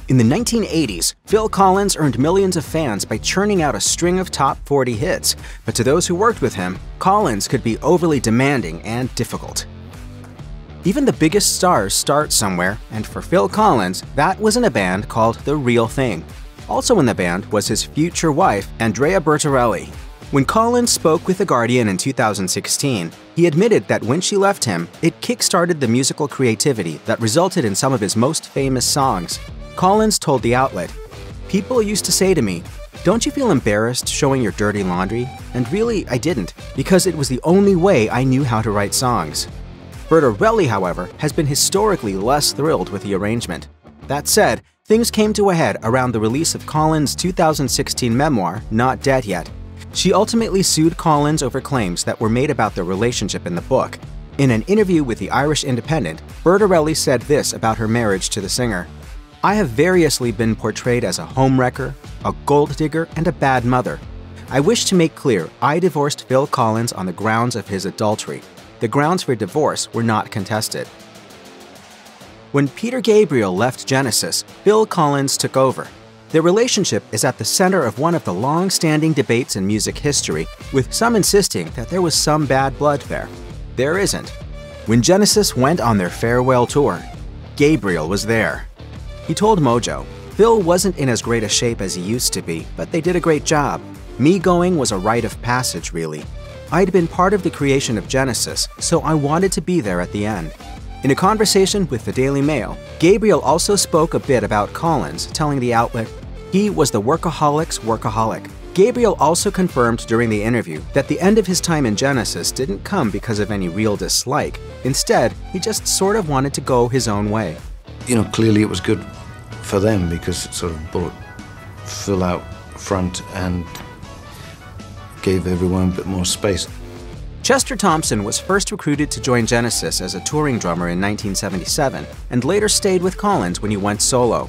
In the 1980s, Phil Collins earned millions of fans by churning out a string of top 40 hits, but to those who worked with him, Collins could be overly demanding and difficult. Even the biggest stars start somewhere, and for Phil Collins, that was in a band called The Real Thing. Also in the band was his future wife, Andrea Bertorelli. When Collins spoke with The Guardian in 2016, he admitted that when she left him, it kick-started the musical creativity that resulted in some of his most famous songs. Collins told the outlet, "People used to say to me, 'Don't you feel embarrassed showing your dirty laundry?' And really, I didn't, because it was the only way I knew how to write songs." Bertorelli, however, has been historically less thrilled with the arrangement. That said, things came to a head around the release of Collins' 2016 memoir, Not Dead Yet. She ultimately sued Collins over claims that were made about their relationship in the book. In an interview with the Irish Independent, Bertorelli said this about her marriage to the singer: "I have variously been portrayed as a homewrecker, a gold digger, and a bad mother. I wish to make clear I divorced Phil Collins on the grounds of his adultery. The grounds for divorce were not contested." When Peter Gabriel left Genesis, Phil Collins took over. Their relationship is at the center of one of the long-standing debates in music history, with some insisting that there was some bad blood there. There isn't. When Genesis went on their farewell tour, Gabriel was there. He told Mojo, "Phil wasn't in as great a shape as he used to be, but they did a great job. Me going was a rite of passage, really. I'd been part of the creation of Genesis, so I wanted to be there at the end." In a conversation with the Daily Mail, Gabriel also spoke a bit about Collins, telling the outlet, "He was the workaholic's workaholic." Gabriel also confirmed during the interview that the end of his time in Genesis didn't come because of any real dislike. Instead, he just sort of wanted to go his own way. Clearly it was good for them because it sort of brought Phil out front and gave everyone a bit more space. Chester Thompson was first recruited to join Genesis as a touring drummer in 1977 and later stayed with Collins when he went solo.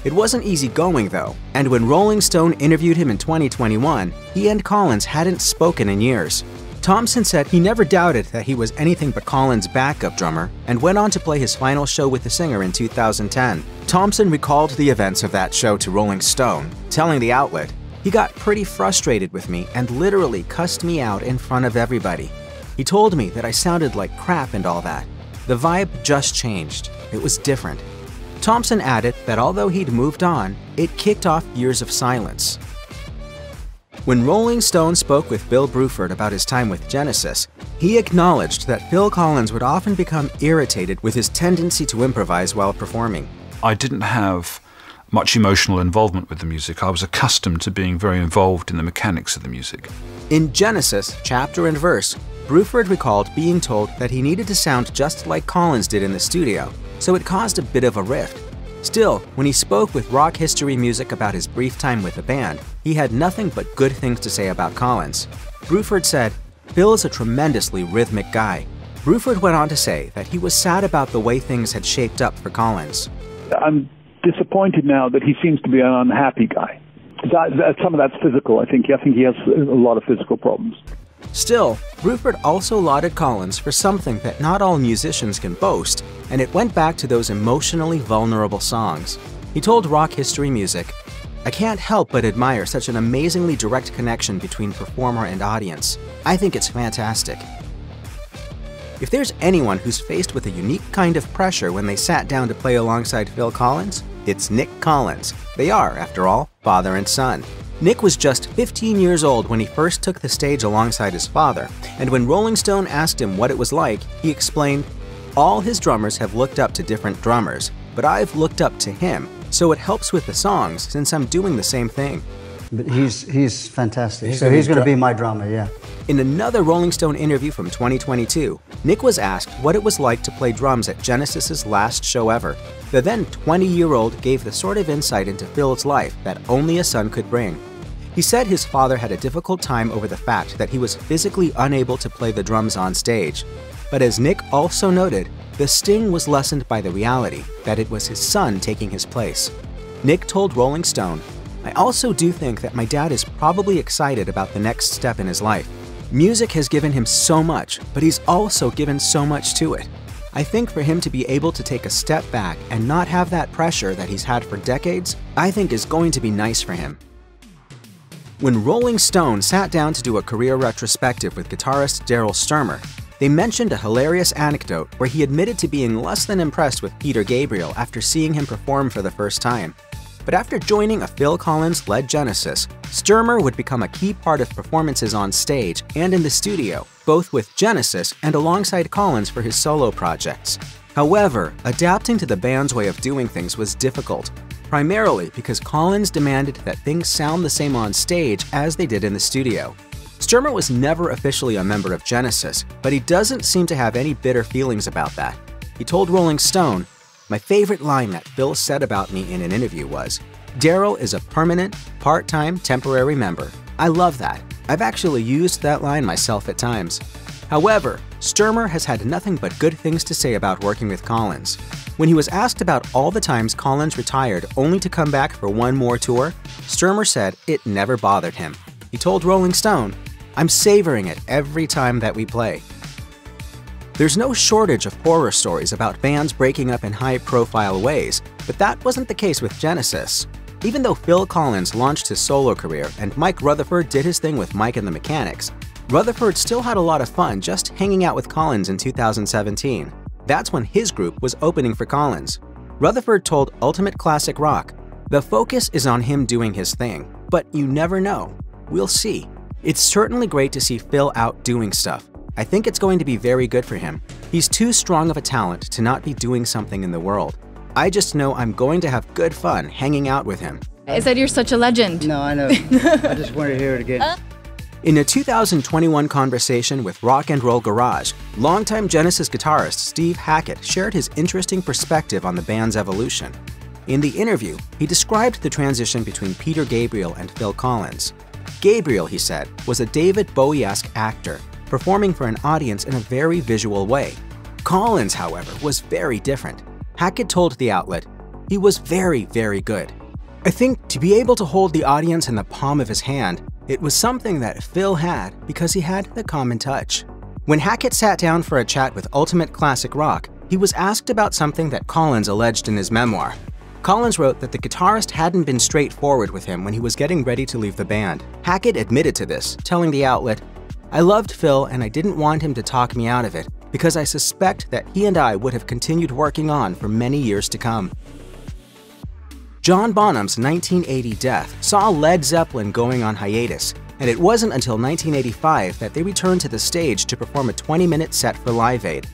It wasn't easy going though, and when Rolling Stone interviewed him in 2021, he and Collins hadn't spoken in years. Thompson said he never doubted that he was anything but Collins' backup drummer and went on to play his final show with the singer in 2010. Thompson recalled the events of that show to Rolling Stone, telling the outlet, "He got pretty frustrated with me and literally cussed me out in front of everybody. He told me that I sounded like crap and all that. The vibe just changed. It was different." Thompson added that although he'd moved on, it kicked off years of silence. When Rolling Stone spoke with Bill Bruford about his time with Genesis, he acknowledged that Phil Collins would often become irritated with his tendency to improvise while performing. "I didn't have much emotional involvement with the music. I was accustomed to being very involved in the mechanics of the music." In Genesis, chapter and verse, Bruford recalled being told that he needed to sound just like Collins did in the studio, so it caused a bit of a rift. Still, when he spoke with Rock History Music about his brief time with the band, he had nothing but good things to say about Collins. Bruford said, "Phil is a tremendously rhythmic guy." Bruford went on to say that he was sad about the way things had shaped up for Collins. "I'm disappointed now that he seems to be an unhappy guy. Some of that's physical, I think. I think he has a lot of physical problems." Still, Bruford also lauded Collins for something that not all musicians can boast, and it went back to those emotionally vulnerable songs. He told Rock History Music, "I can't help but admire such an amazingly direct connection between performer and audience. I think it's fantastic." If there's anyone who's faced with a unique kind of pressure when they sat down to play alongside Phil Collins, it's Nic Collins. They are, after all, father and son. Nic was just 15 years old when he first took the stage alongside his father, and when Rolling Stone asked him what it was like, he explained, "All his drummers have looked up to different drummers, but I've looked up to him, so it helps with the songs since I'm doing the same thing." But he's fantastic, he's going to be my drummer, yeah. In another Rolling Stone interview from 2022, Nic was asked what it was like to play drums at Genesis's last show ever. The then 20-year-old gave the sort of insight into Phil's life that only a son could bring. He said his father had a difficult time over the fact that he was physically unable to play the drums on stage. But as Nic also noted, the sting was lessened by the reality that it was his son taking his place. Nic told Rolling Stone, "I also do think that my dad is probably excited about the next step in his life. Music has given him so much, but he's also given so much to it. I think for him to be able to take a step back and not have that pressure that he's had for decades, I think is going to be nice for him. When Rolling Stone sat down to do a career retrospective with guitarist Daryl Stuermer, they mentioned a hilarious anecdote where he admitted to being less than impressed with Peter Gabriel after seeing him perform for the first time. But after joining a Phil Collins-led Genesis, Stuermer would become a key part of performances on stage and in the studio, both with Genesis and alongside Collins for his solo projects. However, adapting to the band's way of doing things was difficult, primarily because Collins demanded that things sound the same on stage as they did in the studio. Stuermer was never officially a member of Genesis, but he doesn't seem to have any bitter feelings about that. He told Rolling Stone, "My favorite line that Phil said about me in an interview was, 'Daryl is a permanent, part-time, temporary member.' I love that. I've actually used that line myself at times." However, Stuermer has had nothing but good things to say about working with Collins. When he was asked about all the times Collins retired only to come back for one more tour, Stuermer said it never bothered him. He told Rolling Stone, "I'm savoring it every time that we play." There's no shortage of horror stories about bands breaking up in high-profile ways, but that wasn't the case with Genesis. Even though Phil Collins launched his solo career and Mike Rutherford did his thing with Mike and the Mechanics, Rutherford still had a lot of fun just hanging out with Collins in 2017. That's when his group was opening for Collins. Rutherford told Ultimate Classic Rock, "The focus is on him doing his thing, but you never know. We'll see." It's certainly great to see Phil out doing stuff. I think it's going to be very good for him. He's too strong of a talent to not be doing something in the world. I just know I'm going to have good fun hanging out with him. I said you're such a legend. No, I know. I just want to hear it again. In a 2021 conversation with Rock and Roll Garage, longtime Genesis guitarist Steve Hackett shared his interesting perspective on the band's evolution. In the interview, he described the transition between Peter Gabriel and Phil Collins. Gabriel, he said, was a David Bowie-esque actor, performing for an audience in a very visual way. Collins, however, was very different. Hackett told the outlet, "He was very, very good. I think to be able to hold the audience in the palm of his hand, it was something that Phil had because he had the common touch." When Hackett sat down for a chat with Ultimate Classic Rock, he was asked about something that Collins alleged in his memoir. Collins wrote that the guitarist hadn't been straightforward with him when he was getting ready to leave the band. Hackett admitted to this, telling the outlet, "I loved Phil and I didn't want him to talk me out of it because I suspect that he and I would have continued working on for many years to come." John Bonham's 1980 death saw Led Zeppelin going on hiatus, and it wasn't until 1985 that they returned to the stage to perform a 20-minute set for Live Aid.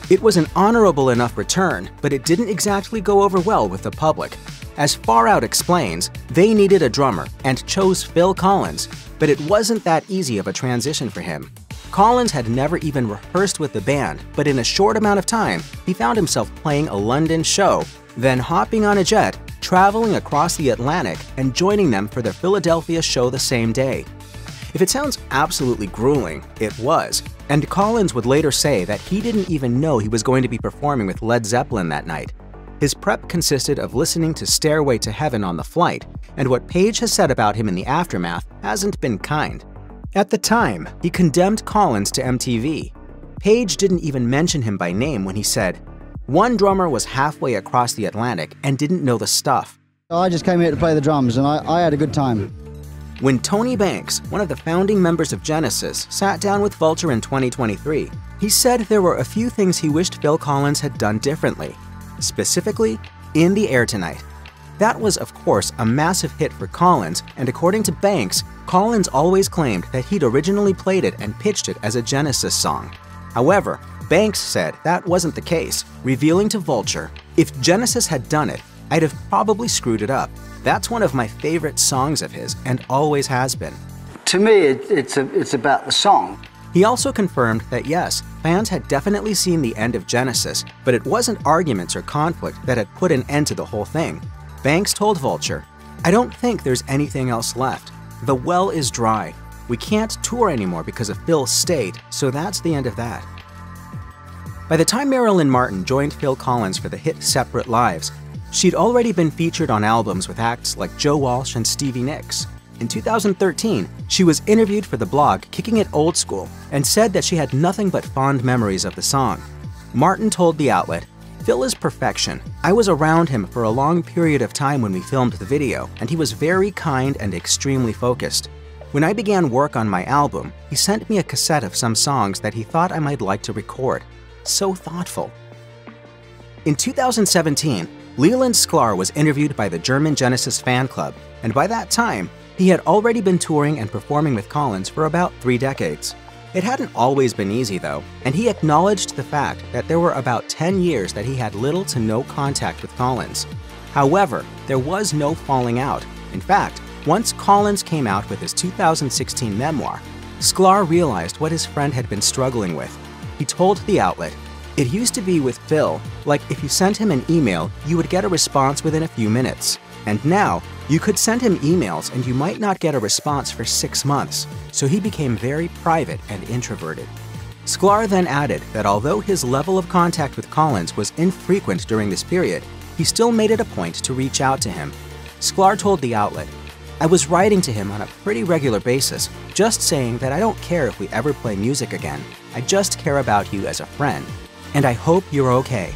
It was an honorable enough return, but it didn't exactly go over well with the public. As Far Out explains, they needed a drummer and chose Phil Collins, but it wasn't that easy of a transition for him. Collins had never even rehearsed with the band, but in a short amount of time, he found himself playing a London show, then hopping on a jet, traveling across the Atlantic, and joining them for their Philadelphia show the same day. If it sounds absolutely grueling, it was, and Collins would later say that he didn't even know he was going to be performing with Led Zeppelin that night. His prep consisted of listening to Stairway to Heaven on the flight, and what Page has said about him in the aftermath hasn't been kind. At the time, he condemned Collins to MTV. Page didn't even mention him by name when he said, "One drummer was halfway across the Atlantic and didn't know the stuff." I just came here to play the drums, and I had a good time. When Tony Banks, one of the founding members of Genesis, sat down with Vulture in 2023, he said there were a few things he wished Phil Collins had done differently. Specifically, In the Air Tonight. That was, of course, a massive hit for Collins, and according to Banks, Collins always claimed that he'd originally played it and pitched it as a Genesis song. However, Banks said that wasn't the case, revealing to Vulture, "If Genesis had done it, I'd have probably screwed it up. That's one of my favorite songs of his, and always has been." To me, it's about the song. He also confirmed that yes, fans had definitely seen the end of Genesis, but it wasn't arguments or conflict that had put an end to the whole thing. Banks told Vulture, "I don't think there's anything else left. The well is dry. We can't tour anymore because of Phil's state, so that's the end of that." By the time Marilyn Martin joined Phil Collins for the hit Separate Lives, she'd already been featured on albums with acts like Joe Walsh and Stevie Nicks. In 2013, she was interviewed for the blog Kicking It Old School and said that she had nothing but fond memories of the song. Martin told the outlet, "Phil is perfection. I was around him for a long period of time when we filmed the video, and he was very kind and extremely focused. When I began work on my album, he sent me a cassette of some songs that he thought I might like to record. So thoughtful." In 2017, Leland Sklar was interviewed by the German Genesis fan club, and by that time, he had already been touring and performing with Collins for about 3 decades. It hadn't always been easy though, and he acknowledged the fact that there were about 10 years that he had little to no contact with Collins. However, there was no falling out. In fact, once Collins came out with his 2016 memoir, Sklar realized what his friend had been struggling with. He told the outlet, "It used to be with Phil, like if you sent him an email, you would get a response within a few minutes. And now, you could send him emails and you might not get a response for 6 months, so he became very private and introverted." Sklar then added that although his level of contact with Collins was infrequent during this period, he still made it a point to reach out to him. Sklar told the outlet, "I was writing to him on a pretty regular basis, just saying that I don't care if we ever play music again. I just care about you as a friend. And I hope you're okay.